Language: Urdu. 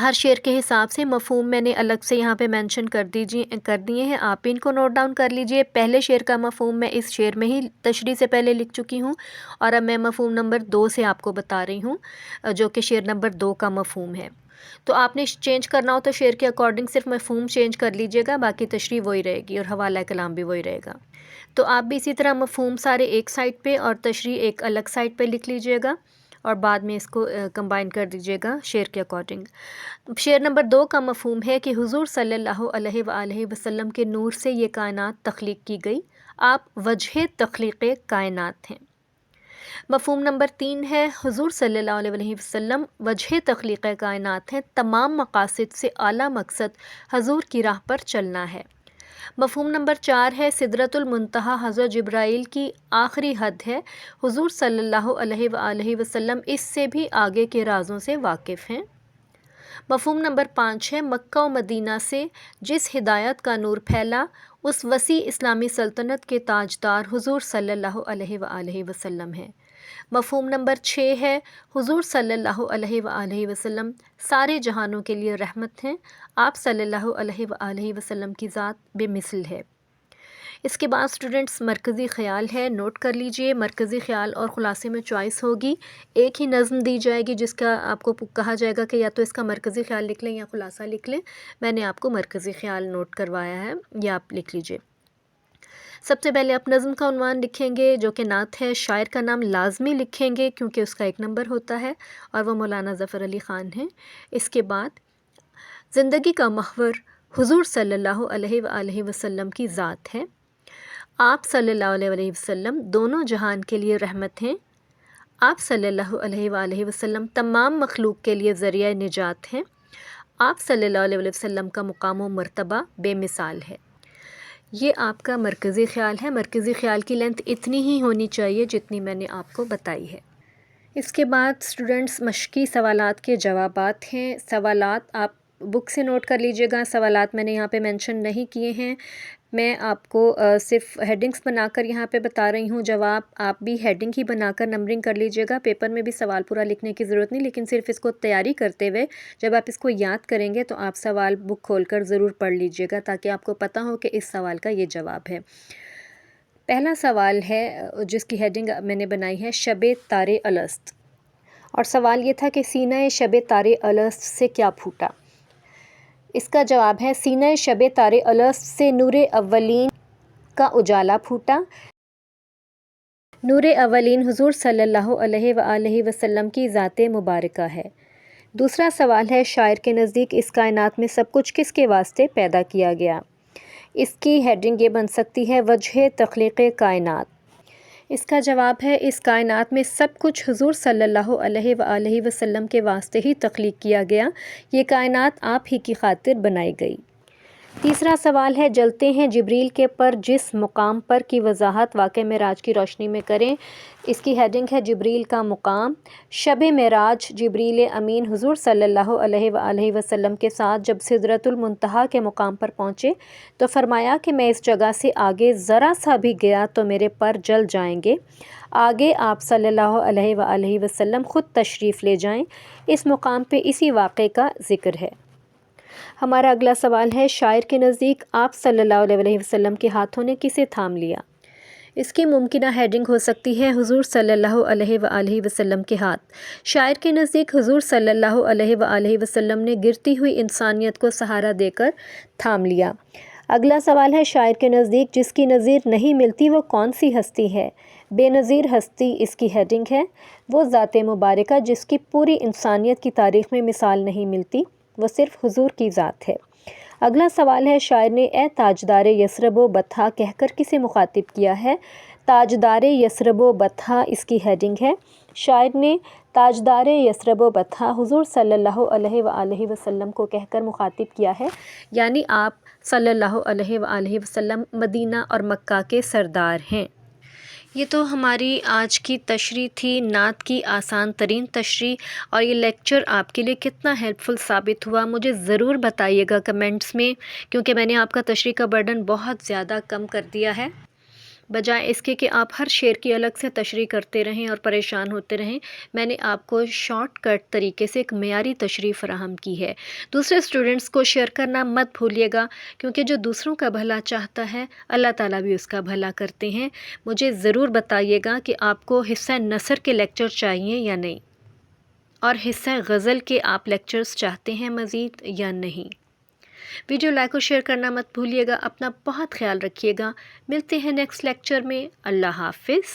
ہر شعر کے حساب سے مفہوم میں نے الگ سے یہاں پہ مینشن کر دیے ہیں، آپ ان کو نوٹ ڈاؤن کر لیجئے۔ پہلے شعر کا مفہوم میں اس شعر میں ہی تشریح سے پہلے لکھ چکی ہوں، اور اب میں مفہوم نمبر 2 سے آپ کو بتا رہی ہوں، جو کہ شعر نمبر 2 کا مفہوم ہے۔ تو آپ نے چینج کرنا ہو تو شعر کے اکارڈنگ صرف مفہوم چینج کر لیجئے گا، باقی تشریح وہی رہے گی اور حوالہ کلام بھی وہی رہے گا۔ تو آپ بھی اسی طرح مفہوم سارے ایک سائڈ پہ اور تشریح ایک الگ سائڈ پہ لکھ لیجئے گا، اور بعد میں اس کو کمبائن کر دیجئے گا شعر کے اکارڈنگ۔ شعر نمبر 2 کا مفہوم ہے کہ حضور صلی اللہ علیہ وآلہ وسلم کے نور سے یہ کائنات تخلیق کی گئی، آپ وجہ تخلیق کائنات ہیں۔ مفہوم نمبر 3 ہے حضور صلی اللہ علیہ وسلم وجہ تخلیق کائنات ہیں، تمام مقاصد سے اعلیٰ مقصد حضور کی راہ پر چلنا ہے۔ مفہوم نمبر 4 ہے سدرۃ المنتہا حضرت جبرائیل کی آخری حد ہے، حضور صلی اللہ علیہ وآلہ وسلم اس سے بھی آگے کے رازوں سے واقف ہیں۔ مفہوم نمبر 5 ہے مکہ و مدینہ سے جس ہدایت کا نور پھیلا، اس وسیع اسلامی سلطنت کے تاجدار حضور صلی اللہ علیہ وآلہ وسلم ہیں۔ مفہوم نمبر 6 ہے حضور صلی اللہ علیہ وآلہ وسلم سارے جہانوں کے لیے رحمت ہیں، آپ صلی اللہ علیہ وآلہ وسلم کی ذات بے مثل ہے۔ اس کے بعد اسٹوڈنٹس مرکزی خیال ہے، نوٹ کر لیجئے۔ مرکزی خیال اور خلاصے میں چوائس ہوگی، ایک ہی نظم دی جائے گی جس کا آپ کو کہا جائے گا کہ یا تو اس کا مرکزی خیال لکھ لیں یا خلاصہ لکھ لیں۔ میں نے آپ کو مرکزی خیال نوٹ کروایا ہے، یہ آپ لکھ لیجئے۔ سب سے پہلے آپ نظم کا عنوان لکھیں گے جو کہ نعت ہے، شاعر کا نام لازمی لکھیں گے کیونکہ اس کا 1 نمبر ہوتا ہے اور وہ مولانا ظفر علی خان ہیں۔ اس کے بعد زندگی کا محور حضور صلی اللہ علیہ وآلہ وسلم کی ذات ہے، آپ صلی اللہ علیہ وسلم دونوں جہان کے لیے رحمت ہیں، آپ صلی اللہ علیہ وآلہ وسلم تمام مخلوق کے لیے ذریعہ نجات ہیں، آپ صلی اللہ علیہ وسلم کا مقام و مرتبہ بے مثال ہے۔ یہ آپ کا مرکزی خیال ہے۔ مرکزی خیال کی لینتھ اتنی ہی ہونی چاہیے جتنی میں نے آپ کو بتائی ہے۔ اس کے بعد اسٹوڈنٹس مشقی سوالات کے جوابات ہیں۔ سوالات آپ بک سے نوٹ کر لیجئے گا، سوالات میں نے یہاں پہ مینشن نہیں کیے ہیں، میں آپ کو صرف ہیڈنگز بنا کر یہاں پہ بتا رہی ہوں۔ جواب آپ بھی ہیڈنگ ہی بنا کر نمبرنگ کر لیجئے گا، پیپر میں بھی سوال پورا لکھنے کی ضرورت نہیں، لیکن صرف اس کو تیاری کرتے ہوئے جب آپ اس کو یاد کریں گے تو آپ سوال بک کھول کر ضرور پڑھ لیجئے گا تاکہ آپ کو پتہ ہو کہ اس سوال کا یہ جواب ہے۔ پہلا سوال ہے جس کی ہیڈنگ میں نے بنائی ہے شب تار الست، اور سوال یہ تھا کہ سینہ شب تار الست سے کیا پھوٹا؟ اس کا جواب ہے سینہ شب تار الست سے نور اولین کا اجالا پھوٹا۔ نور اولین حضور صلی اللہ علیہ وآلہ وسلم کی ذات مبارکہ ہے۔ دوسرا سوال ہے شاعر کے نزدیک اس کائنات میں سب کچھ کس کے واسطے پیدا کیا گیا؟ اس کی ہیڈنگ یہ بن سکتی ہے وجہ تخلیق کائنات۔ اس کا جواب ہے اس کائنات میں سب کچھ حضور صلی اللہ علیہ وآلہ وسلم کے واسطے ہی تخلیق کیا گیا، یہ کائنات آپ ہی کی خاطر بنائی گئی۔ تیسرا سوال ہے جلتے ہیں جبریل کے پر جس مقام پر کی وضاحت واقع معراج کی روشنی میں کریں۔ اس کی ہیڈنگ ہے جبریل کا مقام۔ شب معراج جبریل امین حضور صلی اللہ علیہ وآلہ وسلم کے ساتھ جب سدرۃ المنتہا کے مقام پر پہنچے تو فرمایا کہ میں اس جگہ سے آگے ذرا سا بھی گیا تو میرے پر جل جائیں گے، آگے آپ صلی اللہ علیہ وآلہ وسلم خود تشریف لے جائیں۔ اس مقام پہ اسی واقعے کا ذکر ہے۔ ہمارا اگلا سوال ہے شاعر کے نزدیک آپ صلی اللہ علیہ وسلم کے ہاتھوں نے کسے تھام لیا؟ اس کی ممکنہ ہیڈنگ ہو سکتی ہے حضور صلی اللہ علیہ وآلہ وسلم کے ہاتھ۔ شاعر کے نزدیک حضور صلی اللہ علیہ وآلہ وسلم نے گرتی ہوئی انسانیت کو سہارا دے کر تھام لیا۔ اگلا سوال ہے شاعر کے نزدیک جس کی نظیر نہیں ملتی وہ کون سی ہستی ہے؟ بے نظیر ہستی اس کی ہیڈنگ ہے، وہ ذات مبارکہ جس کی پوری انسانیت کی تاریخ میں مثال نہیں ملتی، وہ صرف حضور کی ذات ہے۔ اگلا سوال ہے شاعر نے اے تاجدار یثرب و بطحا کہہ کر کسے مخاطب کیا ہے؟ تاجدار یثرب و بطحا اس کی ہیڈنگ ہے۔ شاعر نے تاجدار یثرب و بطحا حضور صلی اللہ علیہ وآلہ وسلم کو کہہ کر مخاطب کیا ہے، یعنی آپ صلی اللہ علیہ وآلہ وسلم مدینہ اور مکہ کے سردار ہیں۔ یہ تو ہماری آج کی تشریح تھی، نعت کی آسان ترین تشریح، اور یہ لیکچر آپ کے لیے کتنا ہیلپ فل ثابت ہوا مجھے ضرور بتائیے گا کمنٹس میں، کیونکہ میں نے آپ کا تشریح کا برڈن بہت زیادہ کم کر دیا ہے۔ بجائے اس کے کہ آپ ہر شعر کی الگ سے تشریح کرتے رہیں اور پریشان ہوتے رہیں، میں نے آپ کو شارٹ کٹ طریقے سے ایک معیاری تشریح فراہم کی ہے۔ دوسرے اسٹوڈنٹس کو شیئر کرنا مت بھولیے گا، کیونکہ جو دوسروں کا بھلا چاہتا ہے اللہ تعالیٰ بھی اس کا بھلا کرتے ہیں۔ مجھے ضرور بتائیے گا کہ آپ کو حصہ نثر کے لیکچر چاہیے یا نہیں، اور حصہ غزل کے آپ لیکچرز چاہتے ہیں مزید یا نہیں۔ ویڈیو لائک اور شیئر کرنا مت بھولیے گا۔ اپنا بہت خیال رکھیے گا۔ ملتے ہیں نیکسٹ لیکچر میں۔ اللہ حافظ۔